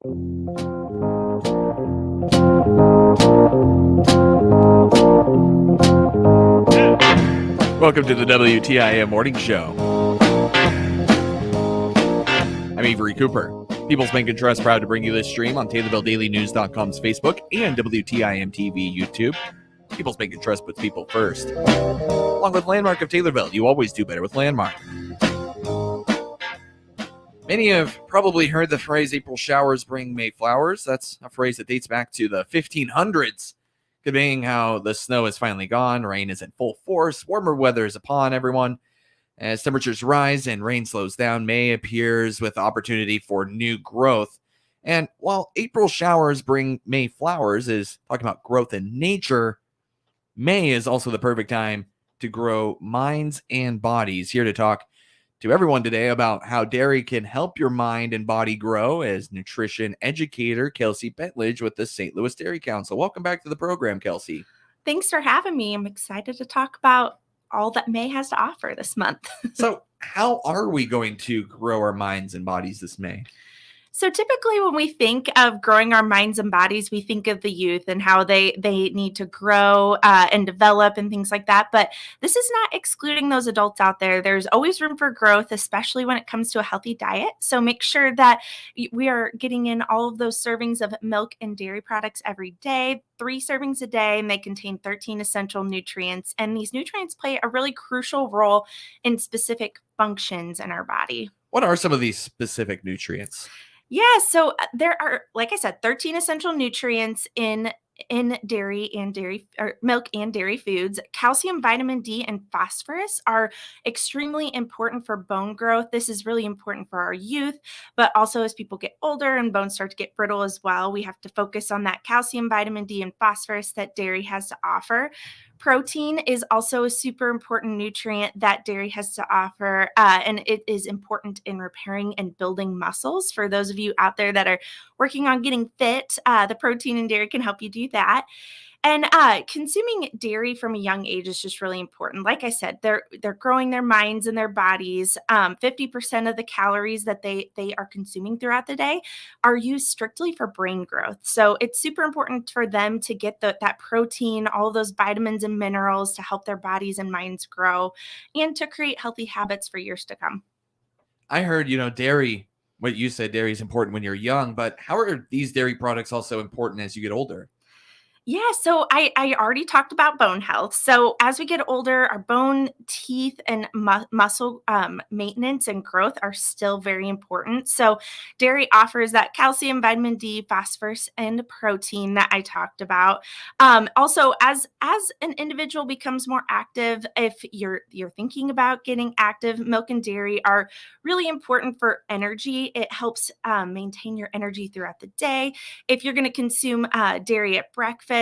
Welcome to the WTIM Morning Show. I'm Avery Cooper. People's Bank and Trust proud to bring you this stream on TaylorvilleDailyNews.com's Facebook and WTIM TV YouTube. People's Bank and Trust puts people first. Along with Landmark of Taylorville, you always do better with Landmark. Many have probably heard the phrase April showers bring May flowers. That's a phrase that dates back to the 1500s, conveying how the snow is finally gone, rain is in full force, warmer weather is upon everyone. As temperatures rise and rain slows down, May appears with opportunity for new growth. And while April showers bring May flowers is talking about growth in nature, May is also the perfect time to grow minds and bodies. Here to talk to everyone today about how dairy can help your mind and body grow as nutrition educator Kelsey Petledge with the St. Louis Dairy Council. Welcome back to the program, Kelsey. Thanks for having me. I'm excited to talk about all that May has to offer this month. So how are we going to grow our minds and bodies this May? So typically when we think of growing our minds and bodies, we think of the youth and how they need to grow and develop and things like that. But this is not excluding those adults out there. There's always room for growth, especially when it comes to a healthy diet. So make sure that we are getting in all of those servings of milk and dairy products every day, 3 servings a day, and they contain 13 essential nutrients. And these nutrients play a really crucial role in specific functions in our body. What are some of these specific nutrients? Yeah, so there are, like I said, 13 essential nutrients in dairy and milk and dairy foods. Calcium, vitamin D, and phosphorus are extremely important for bone growth. This is really important for our youth, but also as people get older and bones start to get brittle as well, we have to focus on that calcium, vitamin D, and phosphorus that dairy has to offer. Protein is also a super important nutrient that dairy has to offer, and it is important in repairing and building muscles. For those of you out there that are working on getting fit, the protein in dairy can help you do that. And consuming dairy from a young age is just really important. Like I said, they're growing their minds and their bodies. 50% of the calories that they are consuming throughout the day are used strictly for brain growth. So it's super important for them to get that protein, all of those vitamins and minerals to help their bodies and minds grow and to create healthy habits for years to come. I heard, dairy, what you said, dairy is important when you're young, but how are these dairy products also important as you get older? Yeah, so I already talked about bone health. So as we get older, our bone, teeth, and muscle maintenance and growth are still very important. So dairy offers that calcium, vitamin D, phosphorus, and protein that I talked about. Also, as an individual becomes more active, if you're thinking about getting active, milk and dairy are really important for energy. It helps maintain your energy throughout the day. If you're going to consume dairy at breakfast,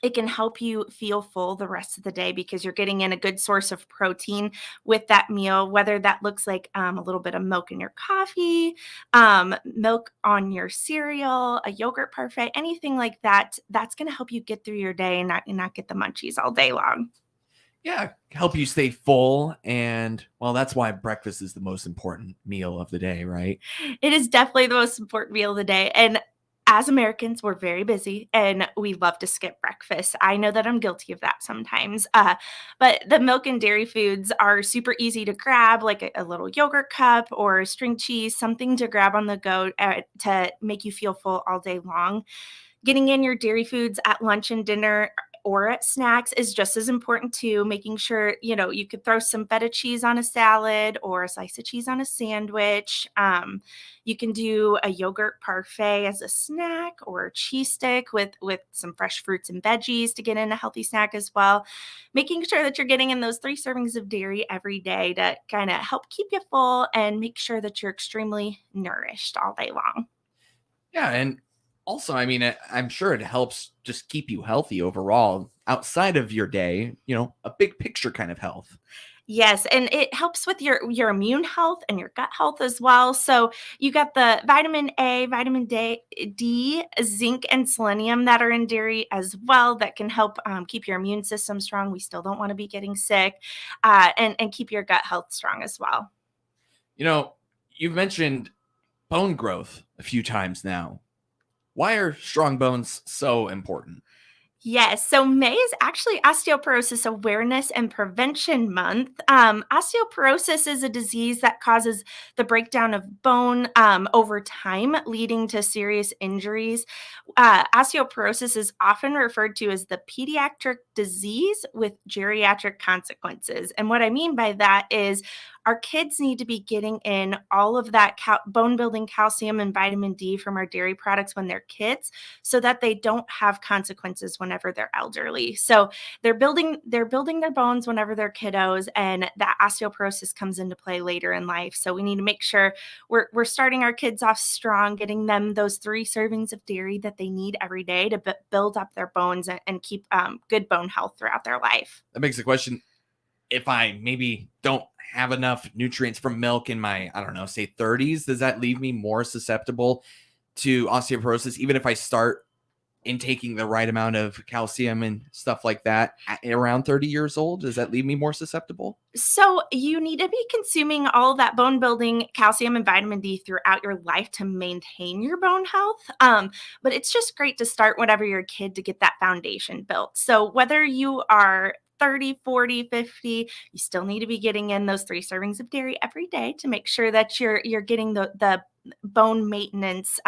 it can help you feel full the rest of the day because you're getting in a good source of protein with that meal, whether that looks like a little bit of milk in your coffee, milk on your cereal, a yogurt parfait, anything like that. That's going to help you get through your day and not get the munchies all day long. Yeah, help you stay full. And, well, that's why breakfast is the most important meal of the day, right? It is definitely the most important meal of the day. And as Americans, we're very busy and we love to skip breakfast. I know that I'm guilty of that sometimes. But the milk and dairy foods are super easy to grab, like a little yogurt cup or string cheese, something to grab on the go to make you feel full all day long. Getting in your dairy foods at lunch and dinner or at snacks is just as important too. Making sure, you could throw some feta cheese on a salad or a slice of cheese on a sandwich. You can do a yogurt parfait as a snack or a cheese stick with some fresh fruits and veggies to get in a healthy snack as well. Making sure that you're getting in those 3 servings of dairy every day to kind of help keep you full and make sure that you're extremely nourished all day long. Yeah, and also, I'm sure it helps just keep you healthy overall outside of your day, a big picture kind of health. Yes, and it helps with your immune health and your gut health as well. So you got the vitamin A, vitamin D, zinc, and selenium that are in dairy as well that can help keep your immune system strong. We still don't want to be getting sick, and keep your gut health strong as well. You've mentioned bone growth a few times now. Why are strong bones so important? Yes. So May is actually Osteoporosis Awareness and Prevention Month. Osteoporosis is a disease that causes the breakdown of bone over time, leading to serious injuries. Osteoporosis is often referred to as the pediatric disease with geriatric consequences. And what I mean by that is our kids need to be getting in all of that bone building calcium and vitamin D from our dairy products when they're kids so that they don't have consequences whenever they're elderly. So they're building their bones whenever they're kiddos, and that osteoporosis comes into play later in life. So we need to make sure we're starting our kids off strong, getting them those 3 servings of dairy that they need every day to build up their bones and keep good bone health throughout their life. That makes the question, if I maybe don't have enough nutrients from milk in my, I don't know, say 30s, does that leave me more susceptible to osteoporosis, even if I start intaking the right amount of calcium and stuff like that at around 30 years old? Does that leave me more susceptible? So you need to be consuming all that bone building calcium and vitamin D throughout your life to maintain your bone health. But it's just great to start whenever you're a kid to get that foundation built. So whether you are 30, 40, 50, you still need to be getting in those 3 servings of dairy every day to make sure that you're getting the bone maintenance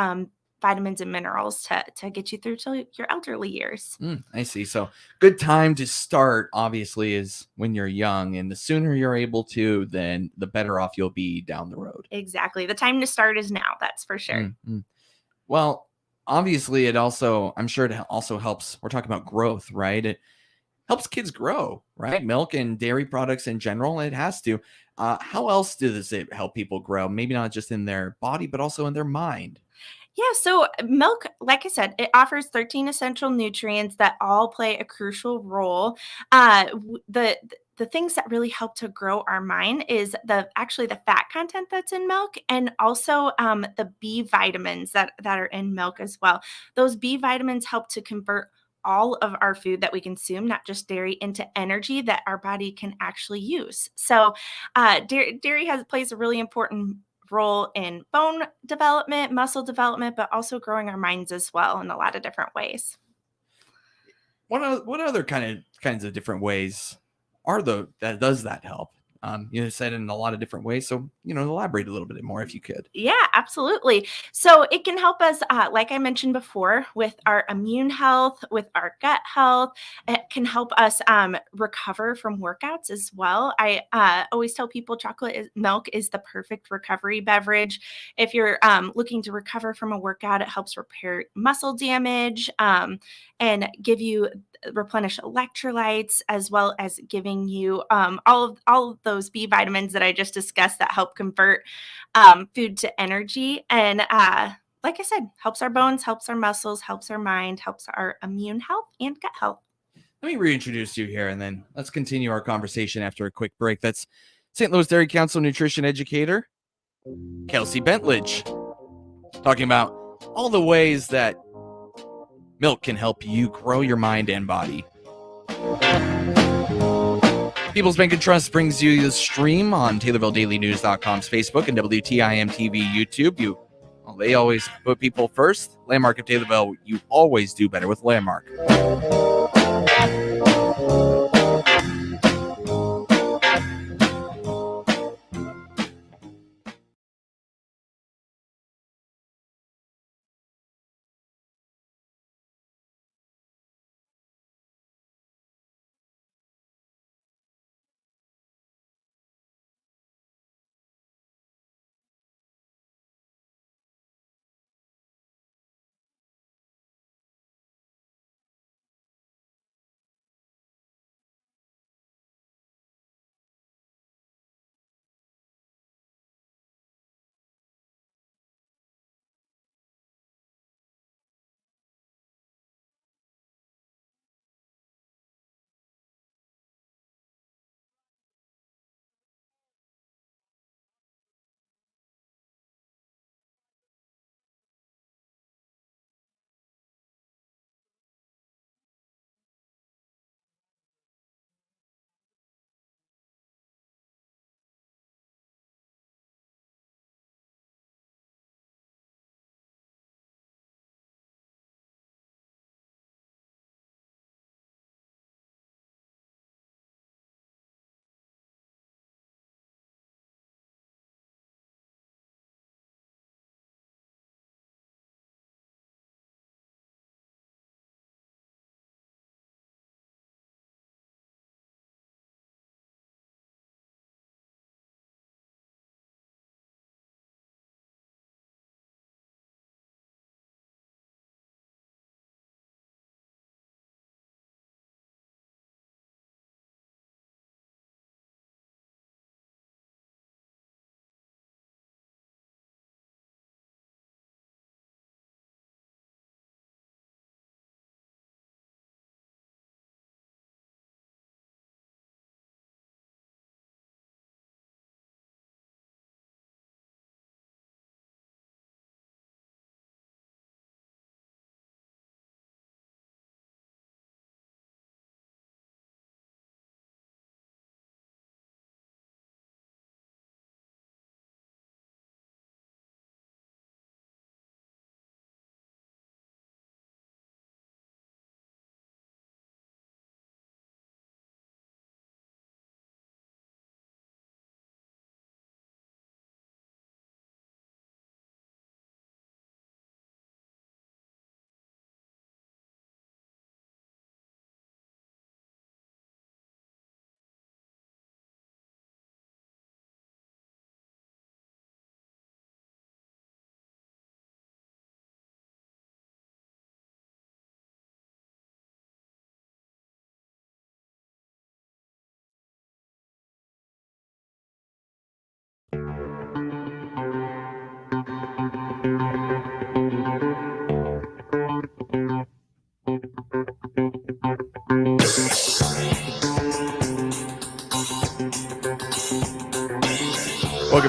vitamins and minerals to get you through till your elderly years. I see. So, good time to start, obviously, is when you're young. And the sooner you're able to, then the better off you'll be down the road. Exactly. The time to start is now, that's for sure. Mm. Well, obviously, it also, I'm sure it also helps. We're talking about growth, right? It helps kids grow, right? Milk and dairy products in general, it has to. How else does it help people grow? Maybe not just in their body, but also in their mind. Yeah, so milk, like I said, it offers 13 essential nutrients that all play a crucial role. The things that really help to grow our mind is the fat content that's in milk, and also the B vitamins that are in milk as well. Those B vitamins help to convert all of our food that we consume, not just dairy, into energy that our body can actually use. So, dairy has plays a really important role in bone development, muscle development, but also growing our minds as well in a lot of different ways. What other kinds of different ways are that does that help? You said in a lot of different ways, so elaborate a little bit more if you could. Yeah, absolutely. So it can help us, like I mentioned before, with our immune health, with our gut health. It can help us recover from workouts as well. I always tell people milk is the perfect recovery beverage. If you're looking to recover from a workout, it helps repair muscle damage and give you replenish electrolytes, as well as giving you all of those B vitamins that I just discussed that help convert food to energy. And like I said, helps our bones, helps our muscles, helps our mind, helps our immune health and gut health. Let me reintroduce you here, and then let's continue our conversation after a quick break. That's St. Louis Dairy Council nutrition educator Kelsey Bentledge, talking about all the ways that milk can help you grow your mind and body. People's Bank and Trust brings you the stream on TaylorvilleDailyNews.com's Facebook and WTIM TV YouTube. They always put people first. Landmark of Taylorville, you always do better with Landmark.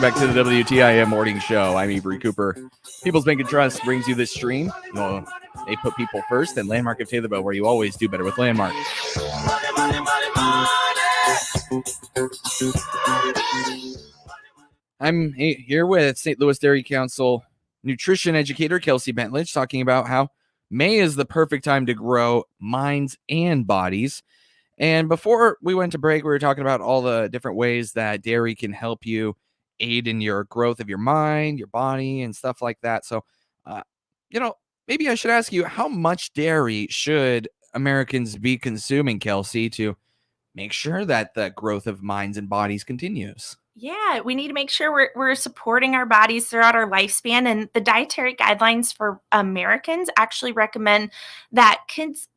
back to the WTIM Morning Show. I'm Avery Cooper. People's Bank and Trust brings you this stream. Well, they put people first, and Landmark of Taylorville, where you always do better with Landmark. I'm here with St. Louis Dairy Council nutrition educator Kelsey Bentledge, talking about how May is the perfect time to grow minds and bodies. And before we went to break, we were talking about all the different ways that dairy can help you aid in your growth of your mind, your body, and stuff like that. So, uh, maybe I should ask you, how much dairy should Americans be consuming, Kelsey, to make sure that the growth of minds and bodies continues? Yeah, we need to make sure we're supporting our bodies throughout our lifespan. And the dietary guidelines for Americans actually recommend that kids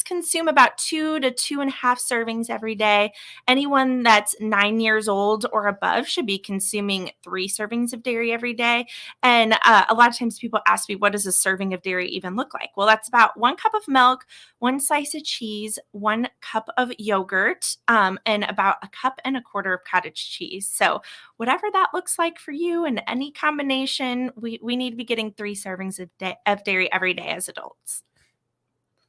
consume about 2 to 2.5 servings every day. Anyone that's 9 years old or above should be consuming 3 servings of dairy every day. And a lot of times people ask me, what does a serving of dairy even look like? Well, that's about 1 cup of milk, 1 slice of cheese, 1 cup of yogurt, and about 1.25 cups of cottage cheese. So whatever that looks like for you, and any combination, we need to be getting 3 servings of dairy every day as adults.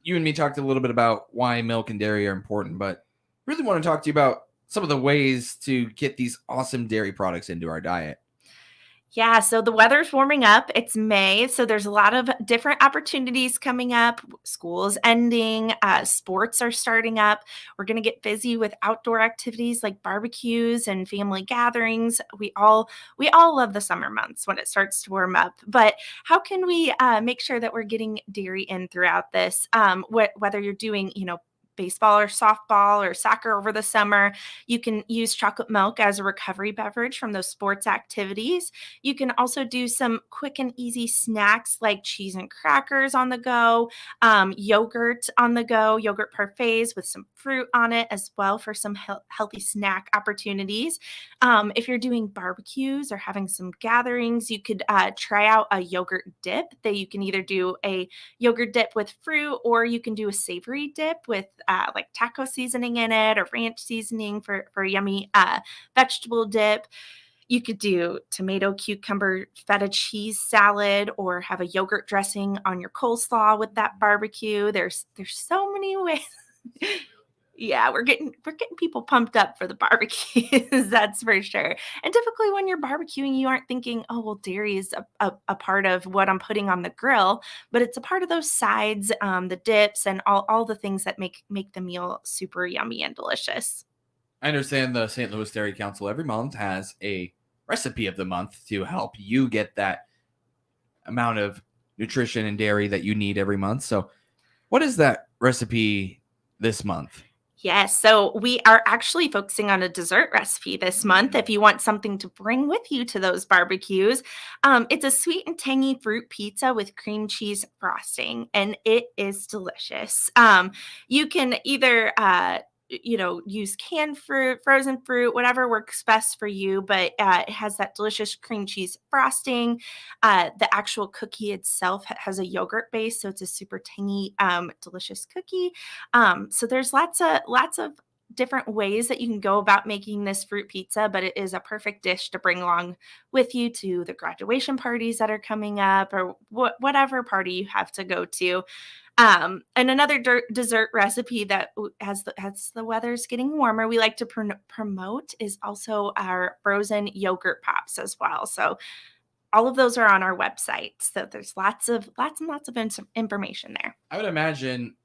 You and me talked a little bit about why milk and dairy are important, but really want to talk to you about some of the ways to get these awesome dairy products into our diet. Yeah, so the weather's warming up. It's May, so there's a lot of different opportunities coming up. School's ending, sports are starting up. We're going to get busy with outdoor activities like barbecues and family gatherings. We all love the summer months when it starts to warm up. But how can we make sure that we're getting dairy in throughout this? Whether you're doing, baseball or softball or soccer over the summer, you can use chocolate milk as a recovery beverage from those sports activities. You can also do some quick and easy snacks like cheese and crackers on the go, yogurt on the go, yogurt parfaits with some fruit on it as well for some healthy snack opportunities. If you're doing barbecues or having some gatherings, you could try out a yogurt dip. That you can either do a yogurt dip with fruit, or you can do a savory dip with like taco seasoning in it or ranch seasoning for a yummy vegetable dip. You could do tomato, cucumber, feta cheese salad, or have a yogurt dressing on your coleslaw with that barbecue. There's so many ways. Yeah, we're getting people pumped up for the barbecues, that's for sure. And typically when you're barbecuing, you aren't thinking, oh, well, dairy is a part of what I'm putting on the grill, but it's a part of those sides, the dips, and all the things that make the meal super yummy and delicious. I understand the St. Louis Dairy Council every month has a recipe of the month to help you get that amount of nutrition and dairy that you need every month. So what is that recipe this month? Yes, so we are actually focusing on a dessert recipe this month. If you want something to bring with you to those barbecues, it's a sweet and tangy fruit pizza with cream cheese frosting, and it is delicious. You can either use canned fruit, frozen fruit, whatever works best for you, but it has that delicious cream cheese frosting. The actual cookie itself has a yogurt base, so it's a super tangy, delicious cookie. So there's lots of different ways that you can go about making this fruit pizza, but it is a perfect dish to bring along with you to the graduation parties that are coming up, or whatever party you have to go to. And another dessert recipe that as the weather's getting warmer, we like to promote is also our frozen yogurt pops as well. So all of those are on our website. So there's lots and lots of information there. I would imagine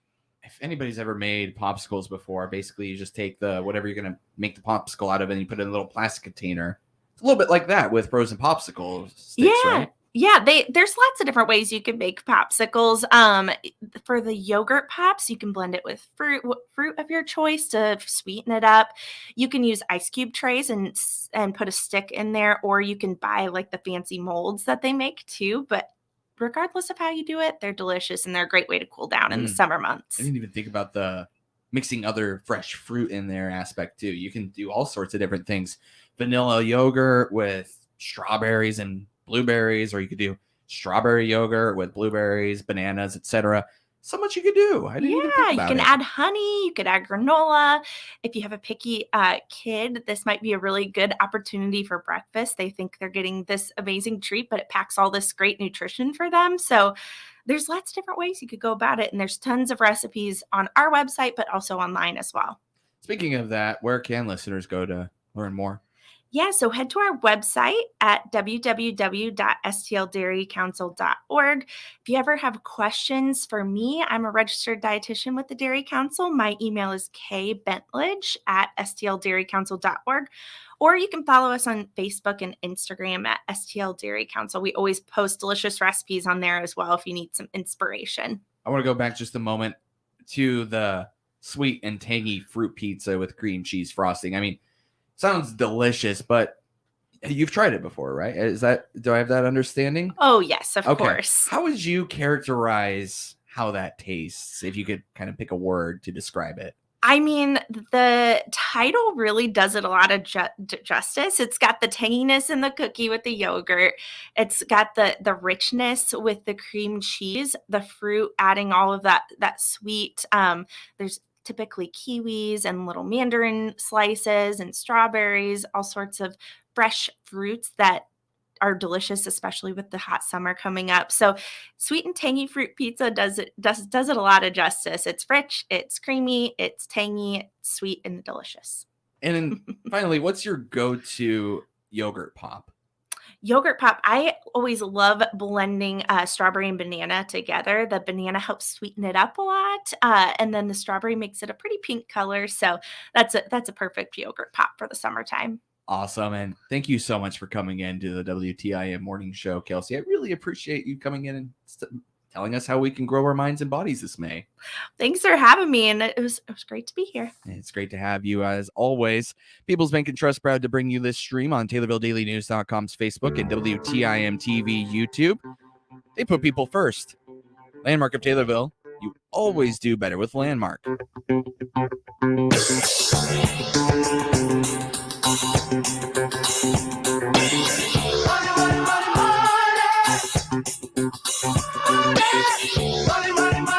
if anybody's ever made popsicles before, basically you just take whatever you're going to make the popsicle out of and you put it in a little plastic container. It's a little bit like that with frozen popsicle sticks, right? Yeah, there's lots of different ways you can make popsicles. For the yogurt pops, you can blend it with fruit of your choice to sweeten it up. You can use ice cube trays and put a stick in there, or you can buy like the fancy molds that they make too. But regardless of how you do it, they're delicious and they're a great way to cool down in the summer months. I didn't even think about the mixing other fresh fruit in there aspect too. You can do all sorts of different things. Vanilla yogurt with strawberries and blueberries, or you could do strawberry yogurt with blueberries, bananas, etc. so much you could do. I didn't even think Yeah, you about can it. add honey, you could add granola. If you have a picky kid, this might be a really good opportunity for breakfast. They think they're getting this amazing treat, but it packs all this great nutrition for them. So there's lots of different ways you could go about it. And there's tons of recipes on our website, but also online as well. Speaking of that, where can listeners go to learn more? Yeah, so head to our website at www.stldairycouncil.org. If you ever have questions for me, I'm a registered dietitian with the Dairy Council. My email is kbentledge@stldairycouncil.org. Or you can follow us on Facebook and Instagram at STL Dairy Council. We always post delicious recipes on there as well if you need some inspiration. I want to go back just a moment to the sweet and tangy fruit pizza with cream cheese frosting. I mean, sounds delicious, but you've tried it before, right? Do I have that understanding? Oh, yes, of Okay. course. How would you characterize how that tastes if you could kind of pick a word to describe it? I mean, the title really does it a lot of justice. It's got the tanginess in the cookie with the yogurt. It's got the richness with the cream cheese, the fruit adding all of that sweet. There's typically kiwis and little mandarin slices and strawberries, all sorts of fresh fruits that are delicious, especially with the hot summer coming up. So sweet and tangy fruit pizza does it a lot of justice. It's rich, it's creamy, it's tangy, it's sweet, and delicious. And then finally, what's your go-to yogurt pop? Yogurt pop, I always love blending strawberry and banana together. The banana helps sweeten it up a lot, and then the strawberry makes it a pretty pink color. So that's a perfect yogurt pop for the summertime. Awesome. And thank you so much for coming in to the WTIM morning show, Kelsey. I really appreciate you coming in and telling us how we can grow our minds and bodies this May. Thanks for having me. And it was great to be here. It's great to have you as always. People's Bank and Trust proud to bring you this stream on TaylorvilleDailyNews.com's Facebook and WTIM TV YouTube. They put people first. Landmark of Taylorville, you always do better with Landmark.